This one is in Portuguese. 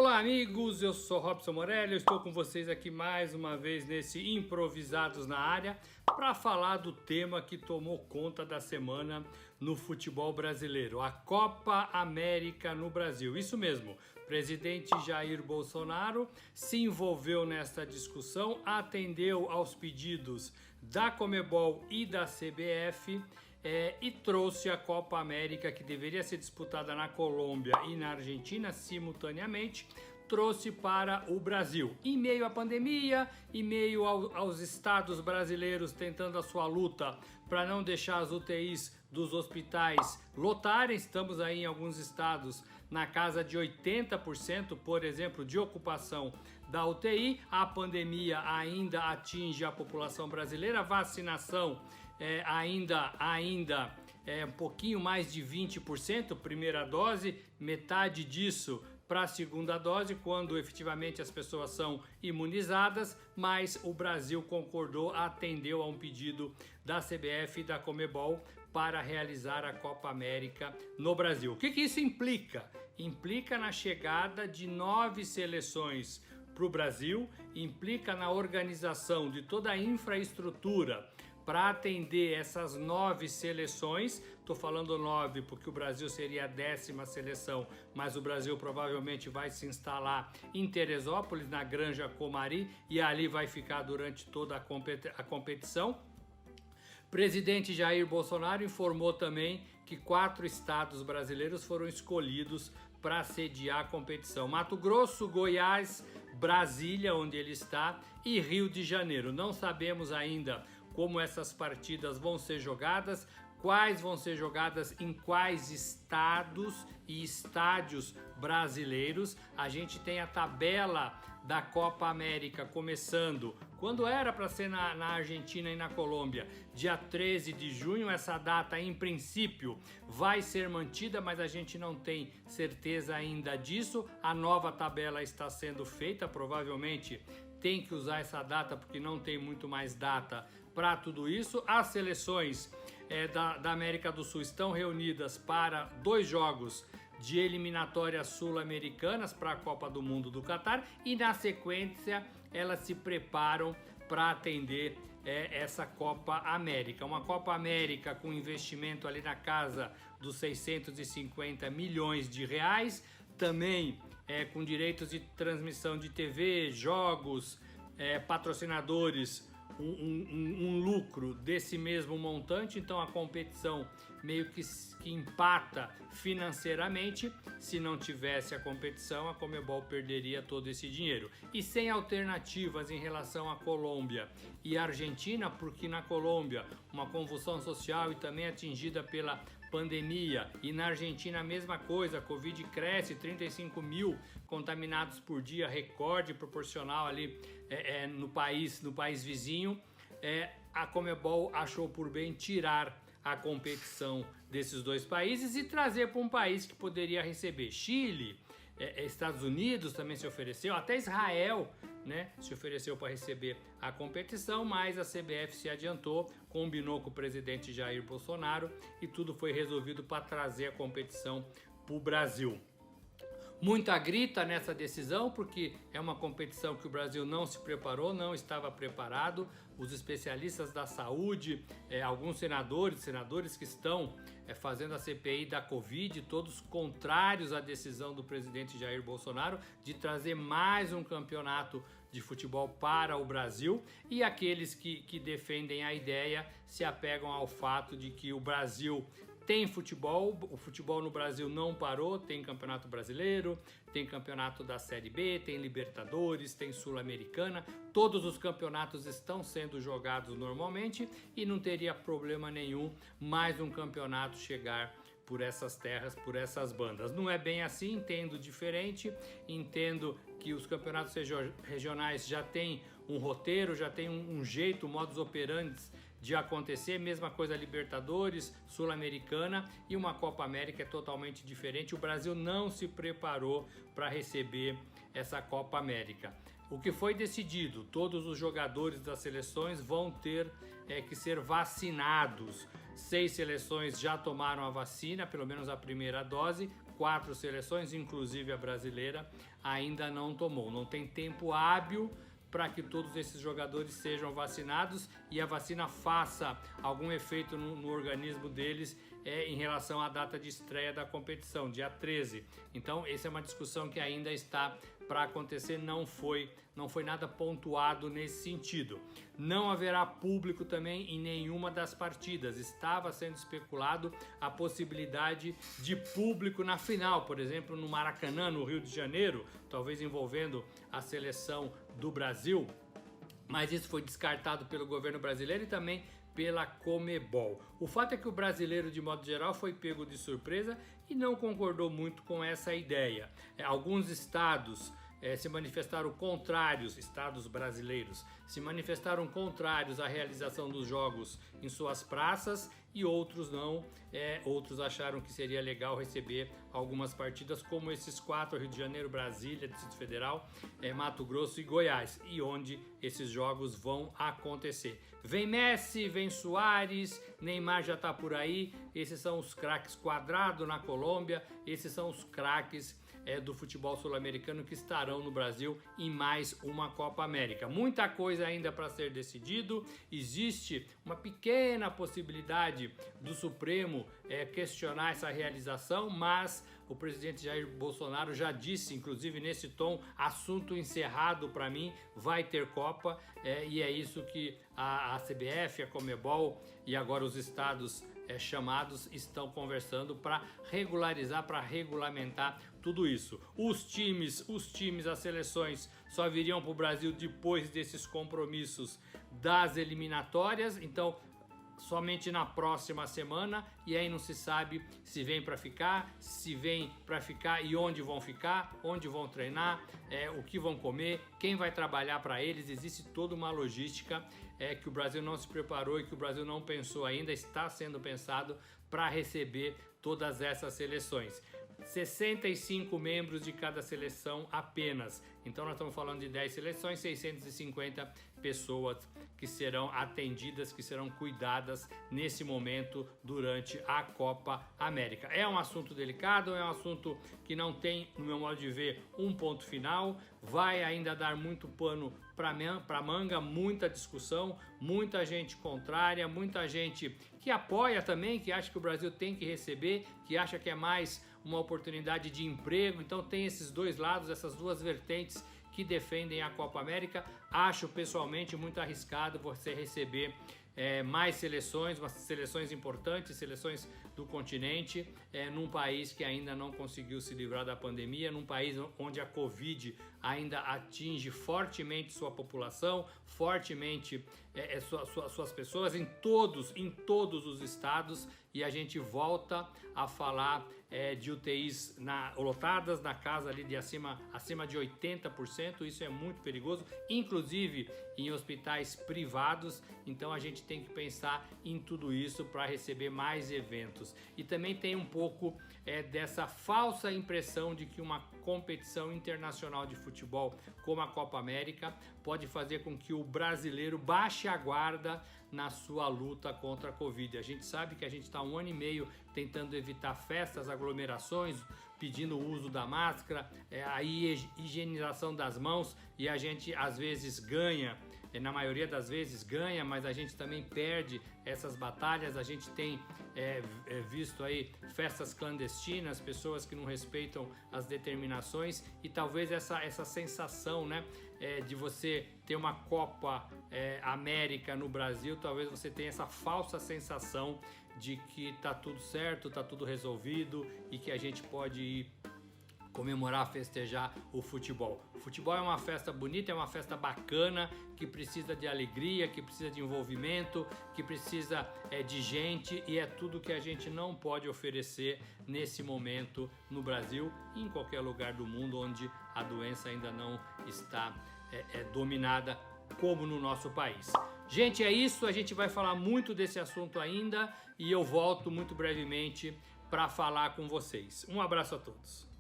Olá amigos, eu sou Robson Morelli, eu estou com vocês aqui mais uma vez nesse Improvisados na Área para falar do tema que tomou conta da semana no futebol brasileiro, a Copa América no Brasil. Isso mesmo, o presidente Jair Bolsonaro se envolveu nesta discussão, atendeu aos pedidos da Conmebol e da CBF e trouxe a Copa América, que deveria ser disputada na Colômbia e na Argentina simultaneamente, trouxe para o Brasil. Em meio à pandemia, em meio aos estados brasileiros tentando a sua luta para não deixar as UTIs dos hospitais lotarem, estamos aí em alguns estados na casa de 80%, por exemplo, de ocupação da UTI. A pandemia ainda atinge a população brasileira, a vacinação ainda um pouquinho mais de 20%, primeira dose, metade disso para a segunda dose, quando efetivamente as pessoas são imunizadas, mas o Brasil concordou, atendeu a um pedido da CBF e da Conmebol para realizar a Copa América no Brasil. O que isso implica? Implica na chegada de 9 seleções para o Brasil, implica na organização de toda a infraestrutura para atender essas 9 seleções. Estou falando 9 porque o Brasil seria a 10ª seleção, mas o Brasil provavelmente vai se instalar em Teresópolis, na Granja Comari, e ali vai ficar durante toda a competição. Presidente Jair Bolsonaro informou também que 4 estados brasileiros foram escolhidos para sediar a competição: Mato Grosso, Goiás, Brasília, onde ele está, e Rio de Janeiro. Não sabemos ainda como essas partidas vão ser jogadas, quais vão ser jogadas em quais estados e estádios brasileiros. A gente tem a tabela da Copa América começando, quando era para ser na Argentina e na Colômbia, dia 13 de junho. Essa data, em princípio, vai ser mantida, mas a gente não tem certeza ainda disso. A nova tabela está sendo feita, provavelmente tem que usar essa data porque não tem muito mais data para tudo isso. As seleções da América do Sul estão reunidas para 2 jogos de eliminatórias sul-americanas para a Copa do Mundo do Catar, e na sequência elas se preparam para atender essa Copa América. Uma Copa América com investimento ali na casa dos 650 milhões de reais, também com direitos de transmissão de TV, jogos, patrocinadores, um lucro desse mesmo montante. Então a competição meio que empata financeiramente. Se não tivesse a competição, a Conmebol perderia todo esse dinheiro. E sem alternativas em relação à Colômbia e Argentina, porque na Colômbia uma convulsão social e também atingida pela pandemia, e na Argentina a mesma coisa, a Covid cresce, 35 mil contaminados por dia, recorde proporcional ali no país vizinho. A Conmebol achou por bem tirar a competição desses 2 países e trazer para um país que poderia receber. Chile, Estados Unidos também se ofereceu, até Israel, se ofereceu para receber a competição, mas a CBF se adiantou, combinou com o presidente Jair Bolsonaro e tudo foi resolvido para trazer a competição para o Brasil. Muita grita nessa decisão, porque é uma competição que o Brasil não se preparou, não estava preparado. Os especialistas da saúde, alguns senadores que estão fazendo a CPI da Covid, todos contrários à decisão do presidente Jair Bolsonaro de trazer mais um campeonato de futebol para o Brasil, e aqueles que defendem a ideia se apegam ao fato de que o Brasil tem futebol, o futebol no Brasil não parou, tem Campeonato Brasileiro, tem Campeonato da Série B, tem Libertadores, tem Sul-Americana, todos os campeonatos estão sendo jogados normalmente e não teria problema nenhum mais um campeonato chegar por essas terras, por essas bandas. Não é bem assim, entendo diferente, entendo que os campeonatos regionais já têm um roteiro, já tem um jeito, um modus operandi de acontecer. Mesma coisa Libertadores, Sul-Americana, e uma Copa América é totalmente diferente. O Brasil não se preparou para receber essa Copa América. O que foi decidido? Todos os jogadores das seleções vão ter que ser vacinados. 6 seleções já tomaram a vacina, pelo menos a primeira dose, 4 seleções, inclusive a brasileira, ainda não tomou. Não tem tempo hábil para que todos esses jogadores sejam vacinados e a vacina faça algum efeito no organismo deles em relação à data de estreia da competição, dia 13. Então, essa é uma discussão que ainda está para acontecer, não foi nada pontuado nesse sentido. Não haverá público também em nenhuma das partidas. Estava sendo especulado a possibilidade de público na final, por exemplo, no Maracanã, no Rio de Janeiro, talvez envolvendo a seleção do Brasil, mas isso foi descartado pelo governo brasileiro e também pela Conmebol. O fato é que o brasileiro, de modo geral, foi pego de surpresa e não concordou muito com essa ideia. Alguns estados se manifestaram contrários, estados brasileiros, se manifestaram contrários à realização dos jogos em suas praças e outros não. Outros acharam que seria legal receber algumas partidas como esses 4, Rio de Janeiro, Brasília, Distrito Federal, Mato Grosso e Goiás, e onde esses jogos vão acontecer. Vem Messi, vem Suárez, Neymar já tá por aí, esses são os craques. Quadrado na Colômbia, esses são os craques do futebol sul-americano que estarão no Brasil em mais uma Copa América. Muita coisa ainda para ser decidido, existe uma pequena possibilidade do Supremo questionar essa realização, mas o presidente Jair Bolsonaro já disse, inclusive nesse tom, assunto encerrado para mim, vai ter Copa, e é isso que a CBF, a Conmebol e agora os estados chamados estão conversando para regularizar, para regulamentar tudo isso. Os times, as seleções só viriam para o Brasil depois desses compromissos das eliminatórias, então somente na próxima semana, e aí não se sabe se vem para ficar, e onde vão ficar, onde vão treinar, o que vão comer, quem vai trabalhar para eles. Existe toda uma logística que o Brasil não se preparou e que o Brasil não pensou ainda, está sendo pensado para receber todas essas seleções. 65 membros de cada seleção apenas. Então nós estamos falando de 10 seleções, 650 pessoas que serão atendidas, que serão cuidadas nesse momento durante a Copa América. É um assunto delicado, é um assunto que não tem, no meu modo de ver, um ponto final. Vai ainda dar muito pano para manga, muita discussão, muita gente contrária, muita gente que apoia também, que acha que o Brasil tem que receber, que acha que é mais uma oportunidade de emprego. Então tem esses dois lados, essas duas vertentes que defendem a Copa América. Acho pessoalmente muito arriscado você receber mais seleções, seleções importantes, seleções do continente, num país que ainda não conseguiu se livrar da pandemia, num país onde a Covid ainda atinge fortemente sua população, fortemente suas pessoas em todos os estados, e a gente volta a falar de UTIs lotadas na casa ali de acima de 80%. Isso é muito perigoso, inclusive em hospitais privados. Então a gente tem que pensar em tudo isso para receber mais eventos. E também tem um pouco dessa falsa impressão de que uma competição internacional de futebol como a Copa América pode fazer com que o brasileiro baixe a guarda na sua luta contra a Covid. A gente sabe que a gente está 1 ano e meio tentando evitar festas, aglomerações, pedindo o uso da máscara, a higienização das mãos, e a gente às vezes ganha, na maioria das vezes ganha, mas a gente também perde essas batalhas. A gente tem visto aí festas clandestinas, pessoas que não respeitam as determinações, e talvez essa sensação, né, de você ter uma Copa América no Brasil, talvez você tenha essa falsa sensação de que tá tudo certo, tá tudo resolvido e que a gente pode ir comemorar, festejar o futebol. O futebol é uma festa bonita, é uma festa bacana, que precisa de alegria, que precisa de envolvimento, que precisa de gente, e é tudo que a gente não pode oferecer nesse momento no Brasil e em qualquer lugar do mundo onde a doença ainda não está dominada como no nosso país. Gente, é isso, a gente vai falar muito desse assunto ainda, e eu volto muito brevemente para falar com vocês. Um abraço a todos.